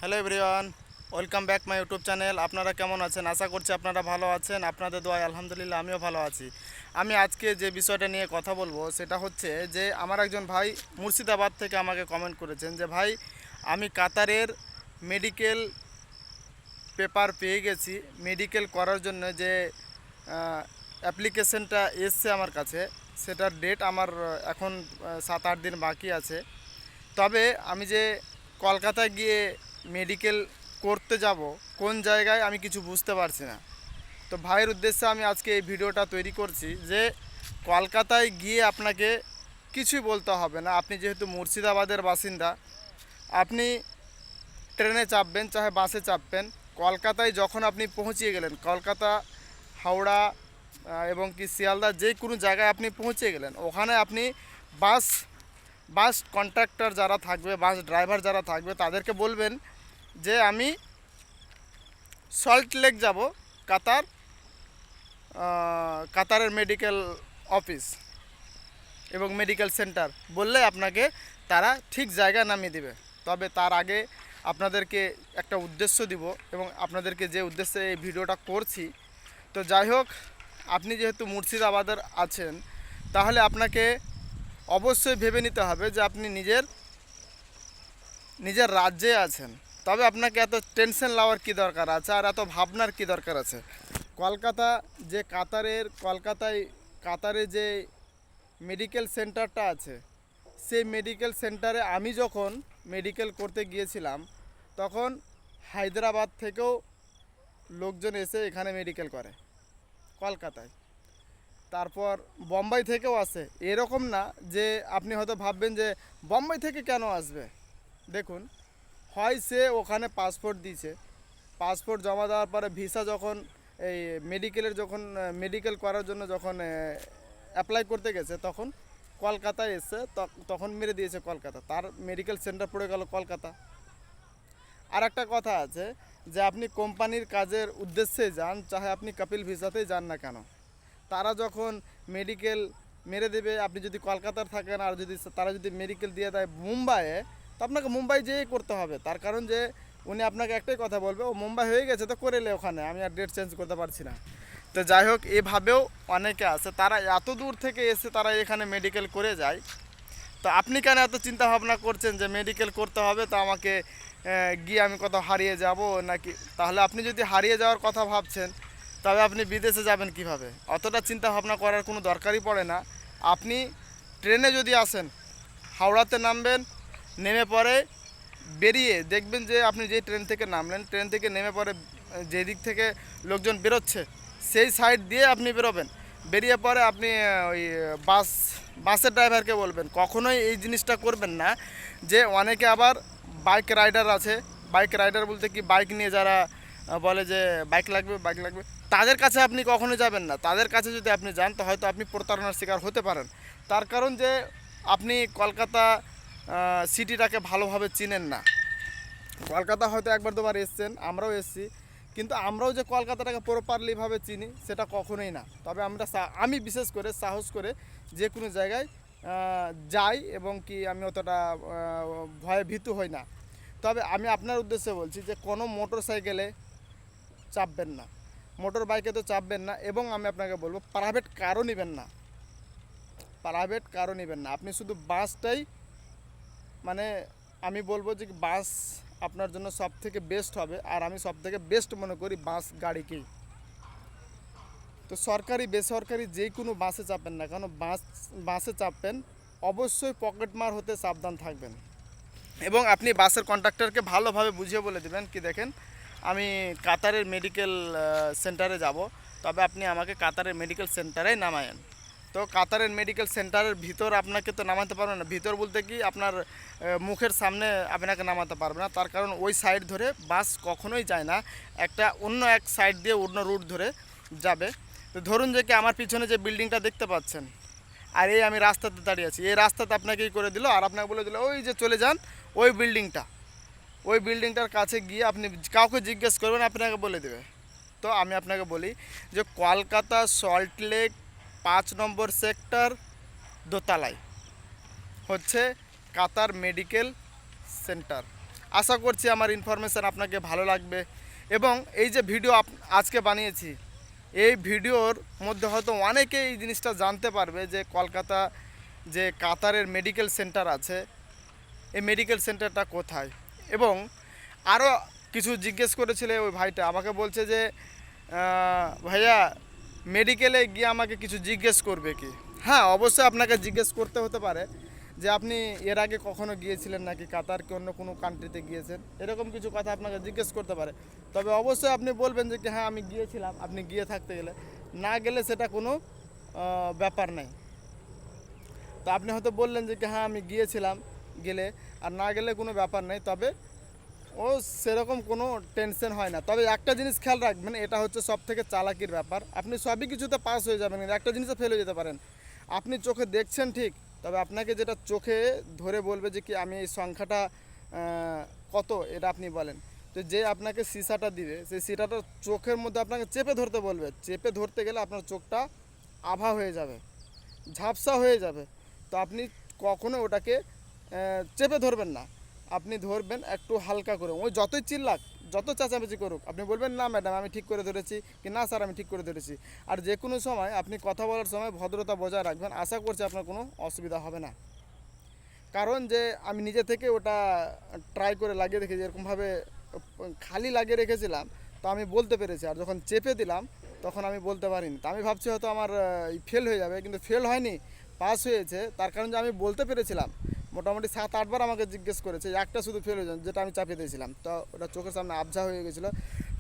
Hello everyone, welcome back my YouTube channel. আপনারা কেমন আছেন? আশা করছি আপনারা ভালো আছেন। আপনাদের দোয়ায় আলহামদুলিল্লাহ আমিও ভালো আছি। আমি আজকে যে বিষয়টা নিয়ে কথা বলবো সেটা হচ্ছে যে আমার একজন ভাই মুর্শিদাবাদ থেকে আমাকে কমেন্ট করেছেন যে ভাই, আমি কাতারের মেডিকেল পেপার পেয়ে গেছি। মেডিকেল করার জন্য যে অ্যাপ্লিকেশনটা এসছে আমার কাছে, সেটার ডেট আমার এখন 7-8 দিন বাকি আছে। তবে আমি যে কলকাতায় গিয়ে মেডিকেল করতে যাব, কোন জায়গায় আমি কিছু বুঝতে পারছি না। তো ভাইয়ের উদ্দেশ্যে আমি আজকে এই ভিডিওটা তৈরি করছি যে কলকাতায় গিয়ে আপনাকে কিছুই বলতে হবে না। আপনি যেহেতু মুর্শিদাবাদের বাসিন্দা, আপনি ট্রেনে চাপবেন চাহে বাসে চাপবেন, কলকাতায় যখন আপনি পৌঁছিয়ে গেলেন, কলকাতা, হাওড়া এবং কি শিয়ালদা যে কোনো জায়গায় আপনি পৌঁছে গেলেন, ওখানে আপনি বাস বাস কন্ট্রাক্টর যারা থাকবে, বাস ড্রাইভার যারা থাকবে, তাদেরকে বলবেন যে আমি সল্ট লেক যাব, কাতার, কাতারের মেডিকেল অফিস এবং মেডিকেল সেন্টার বললে আপনাকে তারা ঠিক জায়গায় নামিয়ে দেবে। তবে তার আগে আপনাদেরকে একটা উদ্দেশ্য দিব এবং আপনাদেরকে যে উদ্দেশ্যে এই ভিডিওটা করছি, তো যাই হোক, আপনি যেহেতু মুর্শিদাবাদের আছেন, তাহলে আপনাকে অবশ্যই ভেবে নিতে হবে যে আপনি নিজের রাজ্যে আছেন। তবে আপনাকে এত টেনশন নেওয়ার কী দরকার আছে আর এত ভাবনার কী দরকার আছে? কলকাতা যে কাতারে যে মেডিকেল সেন্টারটা আছে, সেই মেডিকেল সেন্টারে আমি যখন মেডিকেল করতে গিয়েছিলাম, তখন হায়দ্রাবাদ থেকেও লোকজন এসে এখানে মেডিকেল করে কলকাতায়। তারপর বোম্বাই থেকেও আসে। এরকম না যে আপনি হয়তো ভাববেন যে বোম্বাই থেকে কেন আসবে। দেখুন, হয় সে ওখানে পাসপোর্ট দিয়েছে, পাসপোর্ট জমা দেওয়ার পরে ভিসা যখন এই মেডিকেল করার জন্য যখন অ্যাপ্লাই করতে গেছে, তখন কলকাতায় এসে তখন মেরে দিয়েছে কলকাতা, তার মেডিকেল সেন্টার পড়ে গেল কলকাতা। আর একটা কথা আছে যে আপনি কোম্পানির কাজের উদ্দেশ্যে যান, চাহে আপনি কপিল ভিসাতেই যান না কেন, তারা যখন মেডিকেল মেরে দেবে, আপনি যদি কলকাতার থাকেন আর তারা যদি মেডিকেল দিয়ে দেয় মুম্বাইয়ে, তো আপনাকে মুম্বাই যেয়েই করতে হবে। তার কারণ যে উনি আপনাকে একটাই কথা বলবে, ও মুম্বাই হয়ে গেছে তো করে এলে ওখানে, আমি আর ডেট চেঞ্জ করতে পারছি না। তো যাই হোক, এভাবেও অনেকে আছে, তারা এত দূর থেকে এসে তারা এখানে মেডিকেল করে যায়। তো আপনি কেন এত চিন্তা ভাবনা করছেন যে মেডিকেল করতে হবে, তো আমাকে গিয়ে আমি কোথাও হারিয়ে যাব নাকি? তাহলে আপনি যদি হারিয়ে যাওয়ার কথা ভাবছেন, তবে আপনি বিদেশে যাবেন কিভাবে? অতটা চিন্তা ভাবনা করার কোনো দরকারই পড়ে না। আপনি ট্রেনে যদি আসেন, হাওড়াতে নামবেন, নেমে পরে বেরিয়ে দেখবেন যে আপনি যে ট্রেন থেকে নামলেন, ট্রেন থেকে নেমে পরে যে দিক থেকে লোকজন বেরোচ্ছে সেই সাইড দিয়ে আপনি বেরোবেন। বেরিয়ে পরে আপনি ওই বাসের ড্রাইভারকে বলবেন, কখনোই এই জিনিসটা করবেন না যে অনেকে আবার বাইক রাইডার আছে, বাইক রাইডার বলতে কি, বাইক নিয়ে যারা বলে যে বাইক লাগবে বাইক লাগবে, তাদের কাছে আপনি কখনোই যাবেন না। তাদের কাছে যদি আপনি যান, তো হয়তো আপনি প্রতারণার শিকার হতে পারেন। তার কারণ যে আপনি কলকাতা সিটিটাকে ভালোভাবে চিনেন না। কলকাতা হয়তো একবার দুবার এসছেন, আমরাও এসেছি, কিন্তু আমরাও যে কলকাতাটাকে প্রপারলিভাবে চিনি সেটা কখনোই না। তবে আমি বিশেষ করে সাহস করে যে কোনো জায়গায় যাই এবং কি আমি অতটা ভয়ে ভীতু হই না। তবে আমি আপনার উদ্দেশ্যে বলছি যে কোনো মোটর সাইকেলে চাপবেন না, মোটর বাইকে তো চাপবেন না, এবং আমি আপনাকে বলবো প্রাইভেট কারও নেবেন না, প্রাইভেট কারও নেবেন না। আপনি শুধু বাসটাই, মানে আমি বলবো যে বাস আপনার জন্য সব থেকে বেস্ট হবে। আর আমি সব থেকে বেস্ট মনে করি বাস গাড়িকেই। তো সরকারি বেসরকারি যে কোনো বাসে চাপবেন না, কারণ বাসে চাপবেন অবশ্যই পকেটমার হতে সাবধান থাকবেন। এবং আপনি বাসের কন্ডাক্টরকে ভালোভাবে বুঝিয়ে বলে দেবেন কি, দেখেন আমি কাতারের মেডিকেল সেন্টারে যাব, তবে আপনি আমাকে কাতারের মেডিকেল সেন্টারেই নামায়েন। তো কাতারের মেডিকেল সেন্টারের ভিতর আপনাকে তো নামাতে পারবে না। ভিতর বলতে কি, আপনার মুখের সামনে আপনাকে নামাতে পারবে না। তার কারণ ওই সাইড ধরে বাস কখনোই যায় না, অন্য এক সাইড দিয়ে অন্য রুট ধরে যাবে। তো ধরুন যে কি, আমার পিছনে যে বিল্ডিংটা দেখতে পাচ্ছেন, আর এই আমি রাস্তাতে দাঁড়িয়ে আছি, এই রাস্তাতে আপনাকেই করে দিল, আর আপনাকে বলে দিল ওই যে চলে যান ওই বিল্ডিংটার কাছে গিয়ে আপনি কাউকে জিজ্ঞেস করবেন, আপনাকে বলে দেবে। তো আমি আপনাকে বলি যে কলকাতা সল্টলেক 5 নম্বর সেক্টর দোতলায় হচ্ছে কাতার মেডিকেল সেন্টার। আশা করছি আমার ইনফরমেশান আপনাকে ভালো লাগবে। এবং এই যে ভিডিও আজকে বানিয়েছি, এই ভিডিওর মধ্যে হয়তো অনেকে এই জিনিসটা জানতে পারবে যে কলকাতা যে কাতারের মেডিকেল সেন্টার আছে, এই মেডিকেল সেন্টারটা কোথায়। এবং আরও কিছু জিজ্ঞেস করেছিল ওই ভাইটা, আমাকে বলছে যে ভাইয়া মেডিকেলে গিয়ে আমাকে কিছু জিজ্ঞেস করবে কি। হ্যাঁ, অবশ্যই আপনাকে জিজ্ঞেস করতে হতে পারে যে আপনি এর আগে কখনো গিয়েছিলেন নাকি কাতার, কি অন্য কোনো কান্ট্রিতে গিয়েছেন, এরকম কিছু কথা আপনাকে জিজ্ঞেস করতে পারে। তবে অবশ্যই আপনি বলবেন যে কি হ্যাঁ আমি গিয়েছিলাম। আপনি গিয়ে থাকতে গেলে, না গেলে সেটা কোনো ব্যাপার নেই। তো আপনি হয়তো বললেন যে কি হ্যাঁ আমি গিয়েছিলাম, গেলে আর না গেলে কোনো ব্যাপার নেই। তবে ও সেরকম কোনো টেনশন হয় না। তবে একটা জিনিস খেয়াল রাখবেন, এটা হচ্ছে সব থেকে চালাকির ব্যাপার। আপনি সবই কিছুতে পাস হয়ে যাবেন, কিন্তু একটা জিনিসে ফেল হয়ে যেতে পারেন। আপনি চোখে দেখছেন ঠিক, তবে আপনাকে যেটা চোখে ধরে বলবে যে কি আমি এই সংখ্যাটা কত, এটা আপনি বলেন। তো যে আপনাকে সিসাটা দিবে, সেই সিসাটা চোখের মধ্যে আপনাকে চেপে ধরতে বলবে। চেপে ধরতে গেলে আপনার চোখটা আভা হয়ে যাবে, ঝাপসা হয়ে যাবে। তো আপনি কখনো ওটাকে চেপে ধরবেন না, আপনি ধরবেন একটু হালকা করে। ওই যতই চিল্লাক, যত চেঁচামেচি করুক, আপনি বলবেন না ম্যাডাম আমি ঠিক করে ধরেছি, কি না স্যার আমি ঠিক করে ধরেছি। আর যে কোনো সময় আপনি কথা বলার সময় ভদ্রতা বজায় রাখবেন, আশা করছি আপনার কোনো অসুবিধা হবে না। কারণ যে আমি নিজে থেকে ওটা ট্রাই করে লাগিয়ে দেখেছি, এরকমভাবে খালি লাগিয়ে রেখেছিলাম, তো আমি বলতে পেরেছি। আর যখন চেপে দিলাম তখন আমি বলতে পারিনি। তো আমি ভাবছি হয়তো আমার ফেল হয়ে যাবে, কিন্তু ফেল হয়নি, পাস হয়েছে। তার কারণ যে আমি বলতে পেরেছিলাম। মোটামুটি 7-8 বার আমাকে জিজ্ঞেস করেছে, একটা শুধু ফেল হয়ে যায় যেটা আমি চাপিয়ে দিয়েছিলাম, তো ওটা চোখের সামনে আবঝা হয়ে গেছিলো।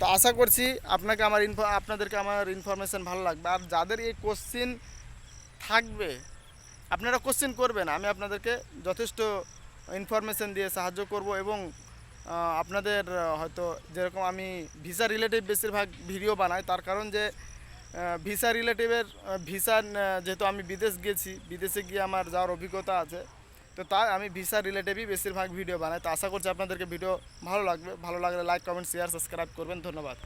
তো আশা করছি আপনাদেরকে আমার ইনফরমেশান ভালো লাগবে। আর যাদের এই কোশ্চিন থাকবে, আপনারা কোশ্চেন করবেন, আমি আপনাদেরকে যথেষ্ট ইনফরমেশন দিয়ে সাহায্য করব। এবং আপনাদের হয়তো যেরকম আমি ভিসা রিলেটিভ বেশিরভাগ ভিডিও বানাই, তার কারণ যে ভিসা রিলেটিভের ভিসা, যেহেতু আমি বিদেশ গেছি, বিদেশে গিয়ে আমার যাওয়ার অভিজ্ঞতা আছে, তো তাই আমি ভিসা রিলেটিভই বেশিরভাগ ভিডিও বানাই। তো আশা করছি আপনাদেরকে ভিডিও ভালো লাগবে। ভালো লাগলে লাইক, কমেন্ট, শেয়ার, সাবস্ক্রাইব করবেন। ধন্যবাদ।